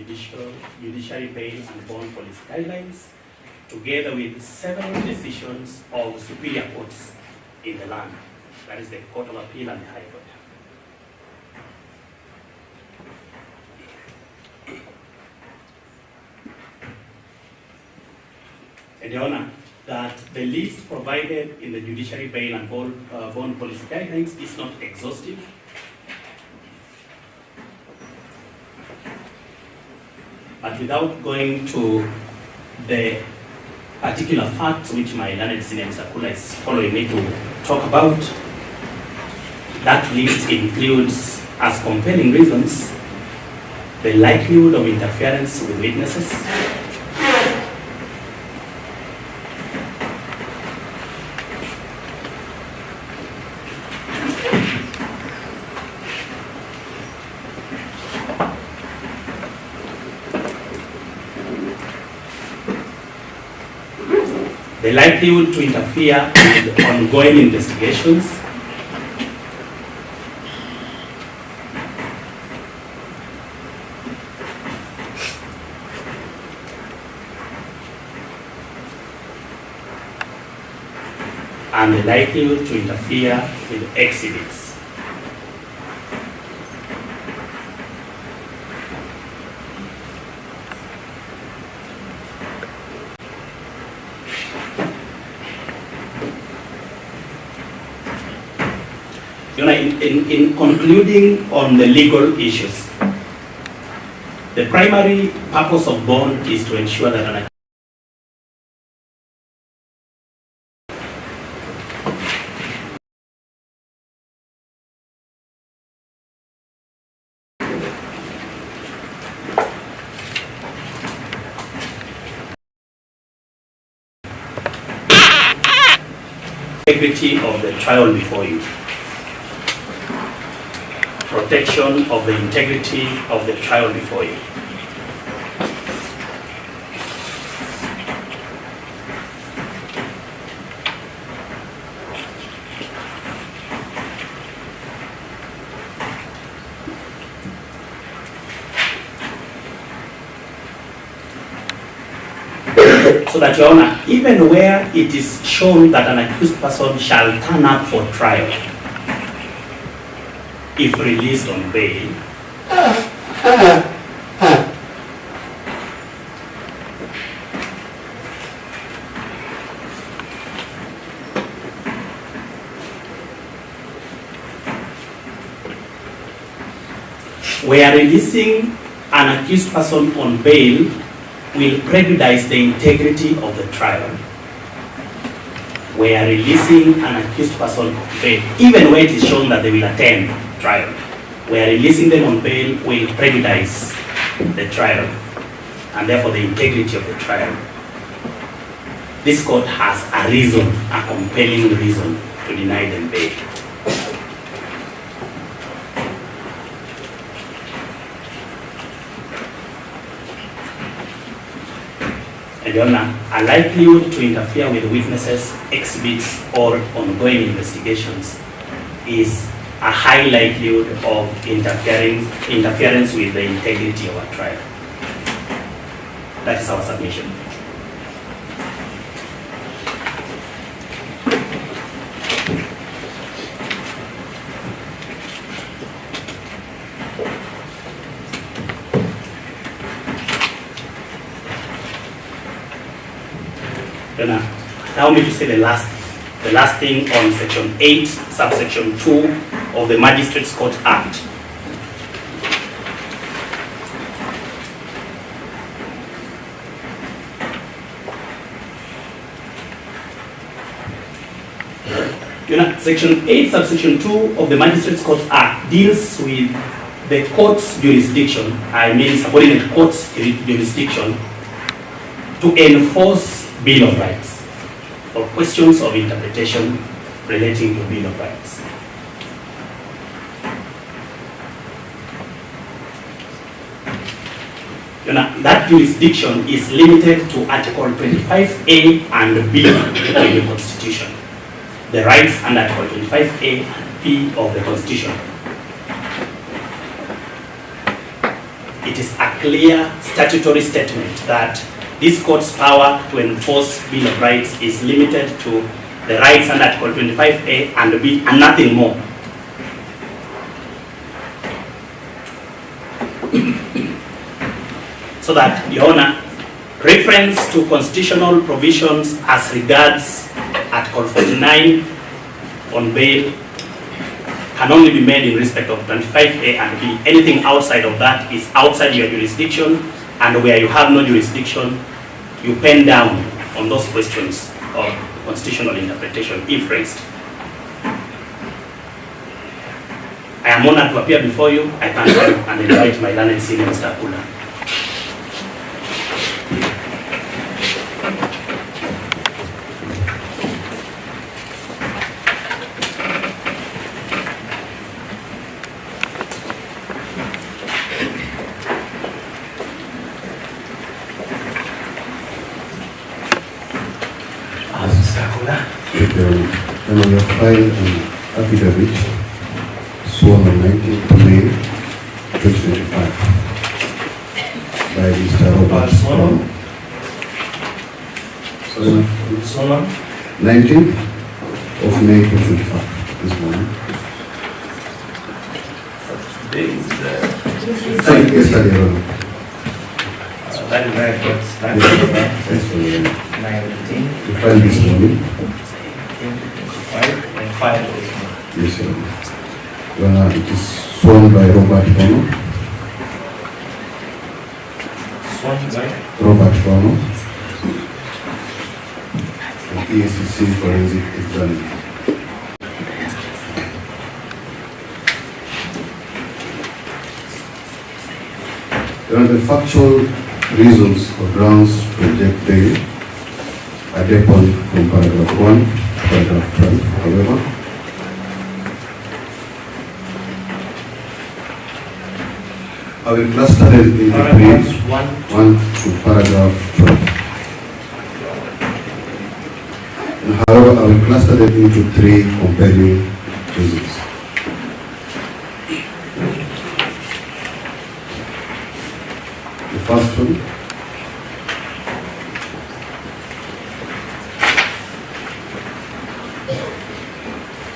judiciary bail and bond policy guidelines, together with several decisions of superior courts in the land, that is the Court of Appeal and the High Court. And Your Honor, that the list provided in the judiciary bail and bond policy guidelines is not exhaustive. But without going to the particular facts which my learned senior Mr. Kula is following me to talk about, that list includes as compelling reasons the likelihood of interference with witnesses, the likelihood to interfere with ongoing investigations, and the likelihood to interfere with exhibits. In concluding on the legal issues, the primary purpose of bond is to ensure that an integrity of the trial before you. Protection of the integrity of the trial before you. So that, Your Honor, even where it is shown that an accused person shall turn up for trial, if released on bail, where releasing an accused person on bail will prejudice the integrity of the trial. Where releasing an accused person on bail, even where it is shown that they will attend trial, where releasing them on bail will prejudice the trial and therefore the integrity of the trial. This court has a reason, a compelling reason to deny them bail. And Your Honor, a likelihood to interfere with witnesses, exhibits, or ongoing investigations is a high likelihood of interference with the integrity of a trial. That is our submission. Allow me to say the last thing on Section 8, subsection 2 of the Magistrates Court Act. Section 8, subsection 2 of the Magistrates Court Act deals with the court's jurisdiction, I mean subordinate court's jurisdiction, to enforce Bill of Rights or questions of interpretation relating to Bill of Rights. That jurisdiction is limited to Article 25A and B of the Constitution. The rights under Article 25A and B of the Constitution it is a clear statutory statement that this court's power to enforce Bill of Rights is limited to the rights under Article 25A and B and nothing more. So that, Your Honor, reference to constitutional provisions as regards Article 49 on bail can only be made in respect of 25A and B. Anything outside of that is outside your jurisdiction, and where you have no jurisdiction, you pen down on those questions of constitutional interpretation if raised. I am honored to appear before you. I thank you and invite my learned senior, Mr. Akula. And on your file an affidavit sworn on 19th May 2025 by Mr. Robert Brown. 19th of May 2025, this morning. Thank you, yesterday, Your Honor. That is very good. Thanks for your 19. You filed this morning. Yes, Your Honor. It is sworn by Robert Brown. Robert Brown. An ESCC forensic examiner. There are the factual reasons or grounds to reject bail are defined from paragraph 1 to paragraph 12. However, I will cluster them into three, 1 to paragraph 12. And however, I will cluster them into 3 compelling reasons. The first one,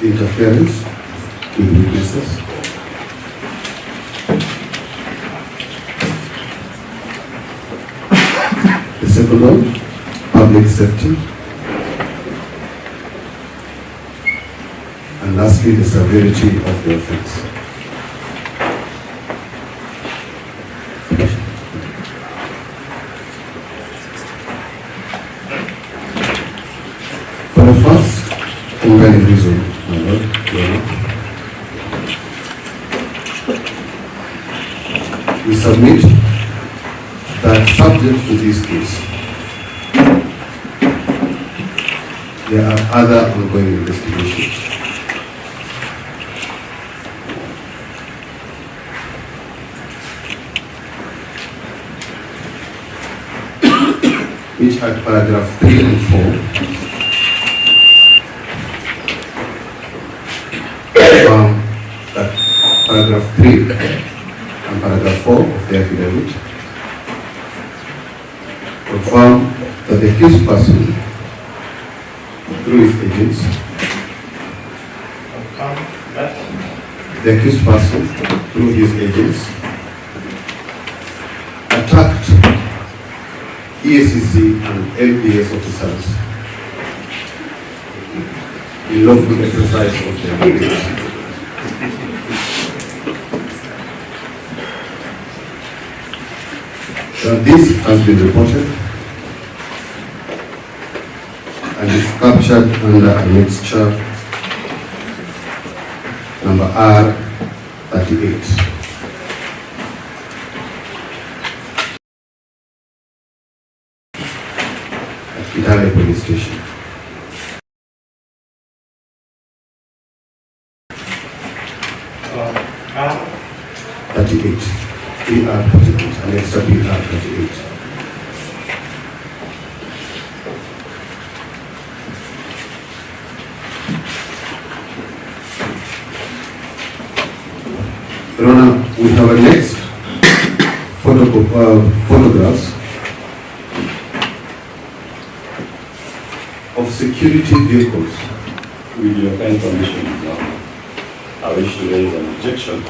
interference with witnesses. The second one, public safety. And lastly, the severity of the offense. For the first compelling reason, my Lord, we submit that subject to this case, there are other ongoing investigations. Which at paragraph 3 and 4 found that paragraph 3 and paragraph 4 of the affidavit confirm that the accused person, through his agents, attacked ESCC and LPS officers in lawful exercise of their duties. This has been reported and is captured under annexure number R38. At Police Station. R38. PR38. Annexure PR38. Your Honor, we have annexed 4 photographs of security vehicles. With your kind permission, I wish to raise an objection.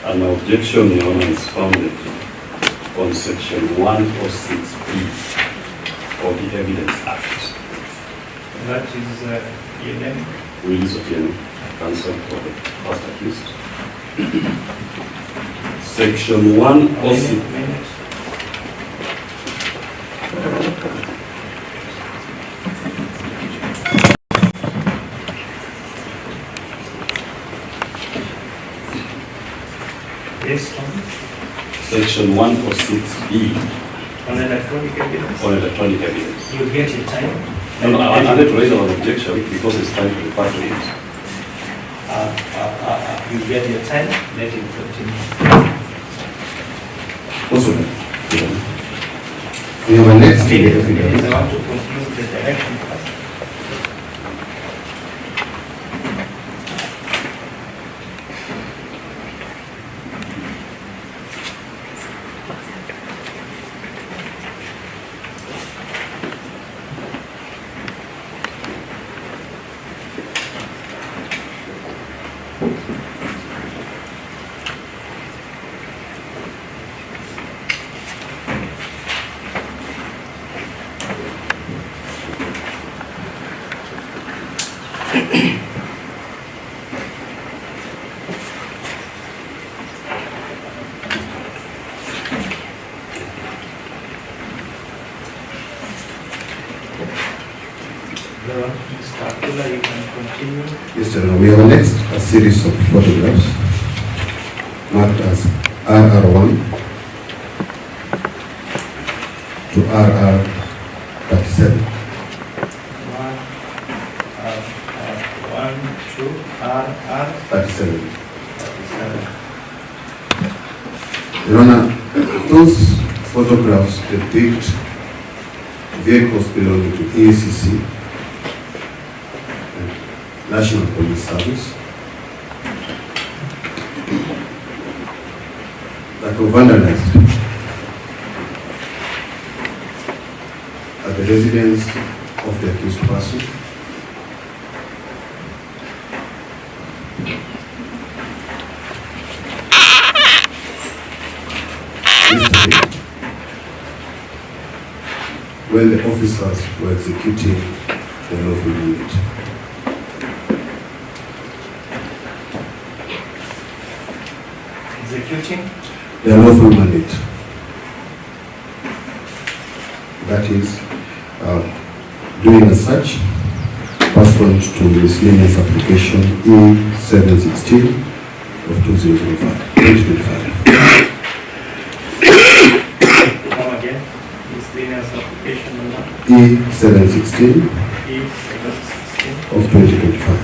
An objection, Your Honor, is founded on Section 106B of the Evidence Act. That is your name? Willis Otieno, counsel for the first accused. Section 106. Yes, Section 106B on electronic evidence. on electronic evidence. You get your time. No, I wanted to raise an objection because it's time to refer to it. You get your time, let him continue. Also, we have a next I want to conclude the direction first. You can continue. Yes, Your Honor. We have next a series of photographs marked as RR1 to RR37. One, two, RR 37. 37. Your Honor, those photographs depict vehicles belonging to ACC, National Police Service, that were vandalized at the residence of the accused person. Yesterday, when the officers were executing the lawful mandate. Executing? The lawful mandate. That is, doing a search pursuant to miscellaneous application E716 of 2025. Come again. Miscellaneous application number? E716 E716 of 2025.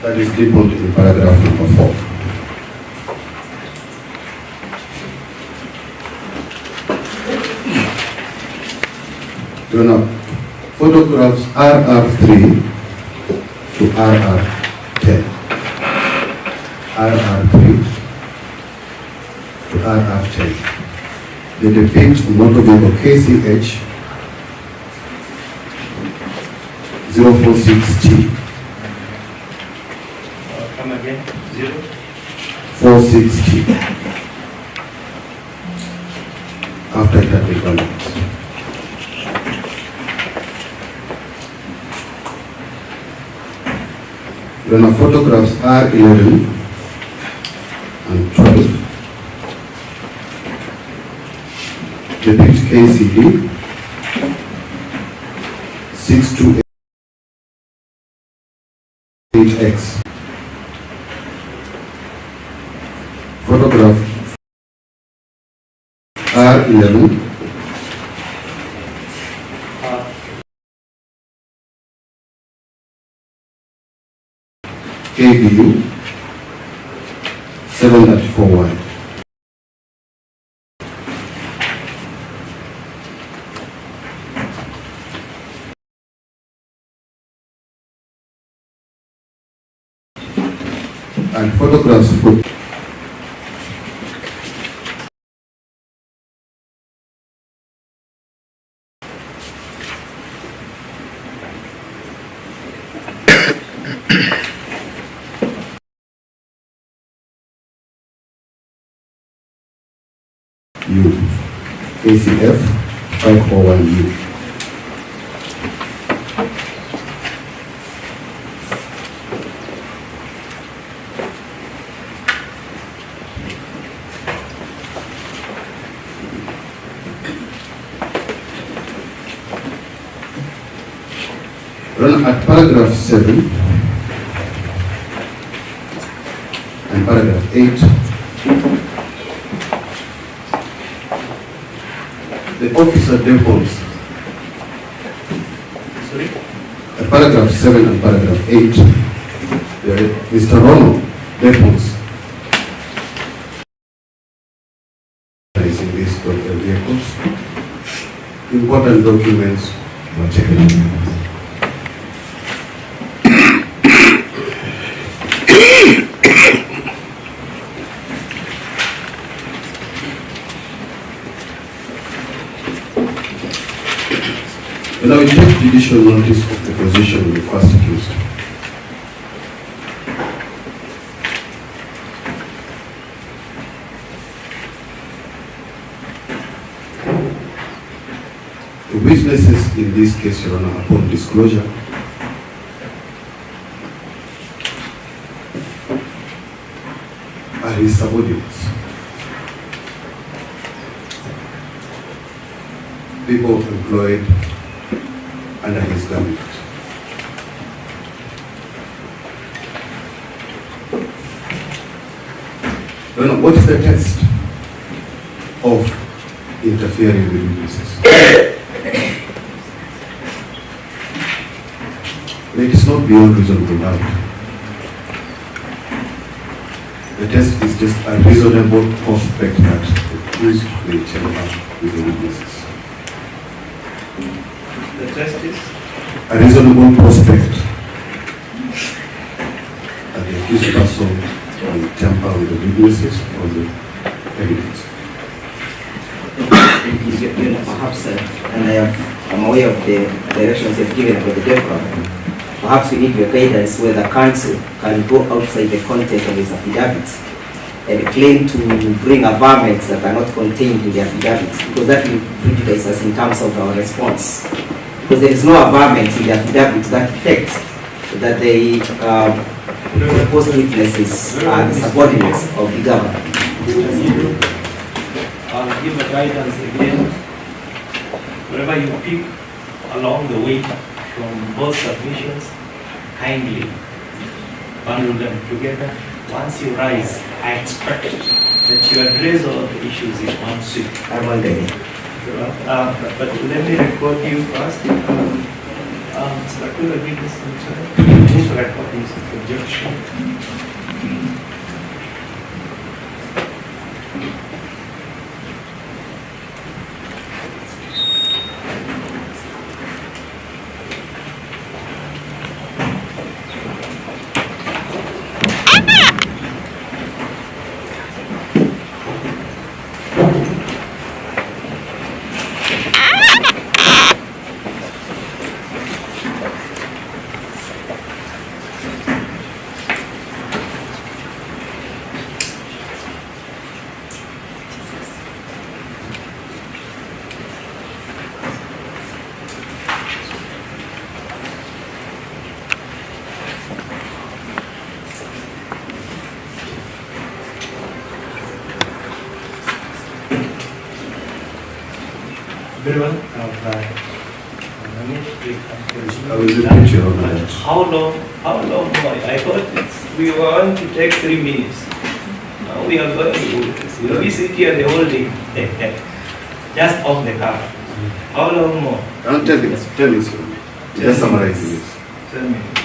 That is detailed in paragraph number 4. Do not photographs RR3 to RR10. RR3 to RR10. They depict motor vehicle KCH 046T. Come again. 046T. After it had been vandalized. When our photographs R11 and 12 depict KCD 628X. Photograph R11 KBU 734Y. And photographs for 541U. ACF 541U. At paragraph 7 and paragraph 8, the officer depons. Sorry? At paragraph 7 and paragraph 8, Mr. Rono depons in these vehicles. Important documents were taken. Now we take judicial notice of the position of the first accused. The witnesses in this case, Your Honor, upon disclosure, are his subordinates. People employed under his government. What is the test of interfering with witnesses? It is not beyond reasonable doubt. The test is just a reasonable prospect that the accused may tamper with the witnesses. The test is? A reasonable prospect that the accused person will tamper with the witnesses or the evidence. Perhaps, and I'm aware of the directions you've given for the diaspora. Perhaps we need your guidance whether counsel can go outside the content of his affidavits and claim to bring averments that are not contained in the affidavits, because that will prejudice us in terms of our response. Because there is no averment in the affidavit to that effect that the proposed witnesses are the subordinates of the government. I'll give a guidance again. Wherever you pick along the way from both submissions, kindly bundle them together. Once you rise, I expect that you address all the issues in one sweep. I'm wondering. But let me record you first. Factual witness this record is rejection. Everyone, I will repeat your honor. How long more? I thought we were going to take 3 minutes. Now we are going to we sit here the whole day. Just off the cuff. How long more? Around 10 minutes. 10 minutes. Just summarize this. 10 minutes.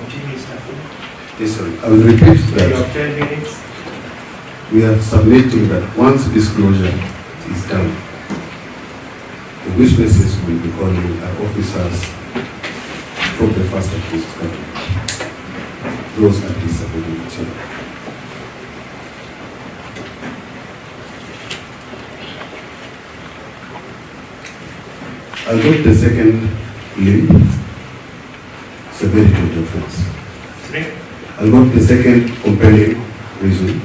Continue, Mr. Yes, sir. I will repeat You that. have 10 minutes. We are submitting that once disclosure is done, the witnesses will be calling our officers from the first accused government. Those are the subordinates. I'll go to the second link. severity of the offense. Three. I'll go to the second compelling reason.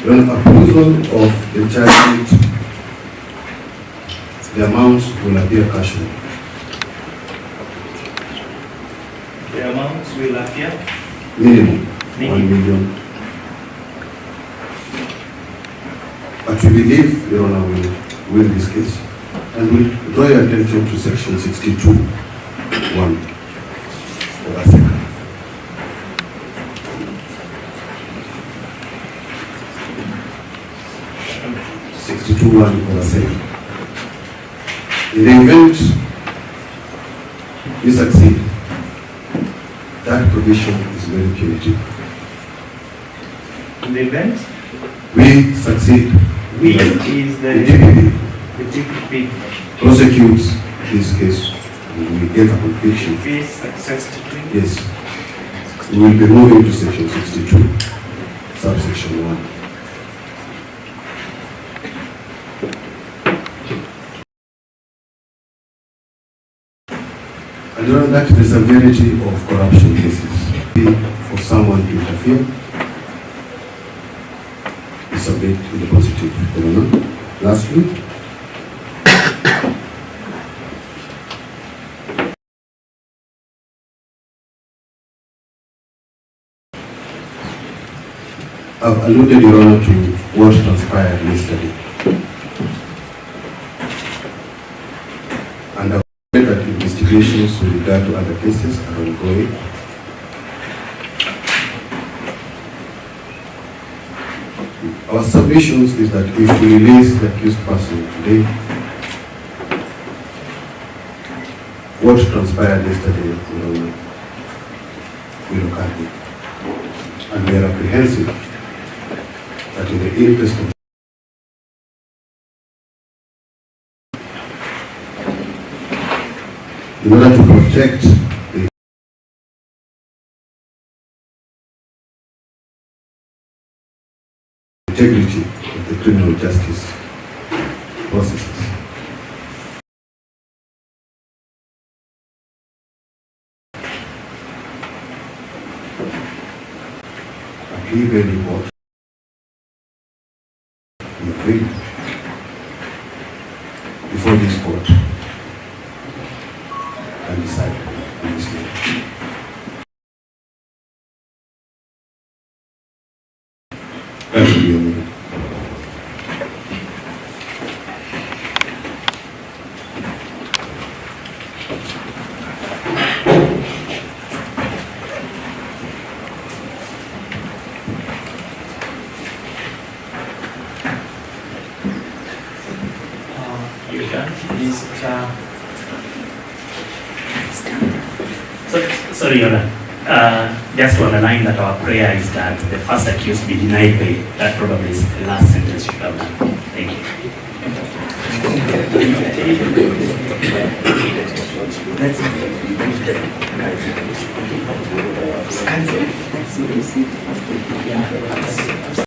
When approval of the judgment, the amounts will appear casual. The amounts will appear Minimum 1 million. But we believe Your Honor will win this case, and we draw your attention to section 62(1) for a second. 62(1) for a second. In the event you succeed, that provision is very punitive. in the event We succeed. we is the DPP DPP. prosecutes this case. We get a conviction. If is success to Yes. We will be moving to section 62, subsection 1. And you know that the severity of corruption cases for someone to interfere is subject to the positive. Lastly, I've alluded, Your Honor, to what transpired yesterday. And I've said that investigations with regard to other cases are ongoing. Our submissions is that if we release the accused person today, what transpired yesterday, Your Honor, will occur. And we are apprehensive that in the interest of in order to protect the integrity of the criminal justice processes, a legal report be agreed before this court and decide on this matter. That will be a minute. You done? Is it, Sorry, Your Honor. Just to underline that our prayer is that the first accused be denied bail. That probably is the last sentence you have done. Thank you.